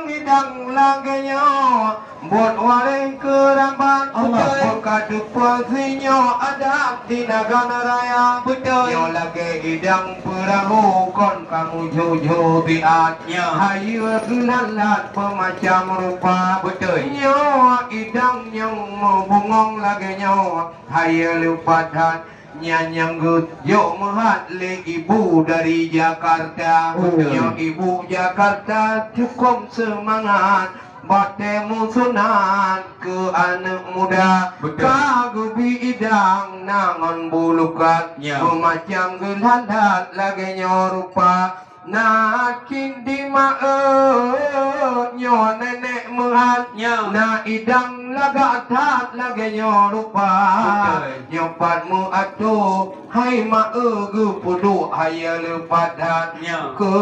idang laganya buat waring kerambat betul kaduk puasinya ada di negara raya betul yo lagi idang perahu kon kamu jojo biatnya hayu lalat pemacam rupa betul yo idang yang bungong laganya hayu lupadan nyanyang gut yo mehat le ibu dari Jakarta yo ibu Jakarta cukup semangat batemu sunat ke anak muda kagubi idang nangon bulukat macam gelandat lagi rupa nakin di nyo nenek mehat na idang laga tat lagi rupa nyopat atu hai gu pudu hai lepat ke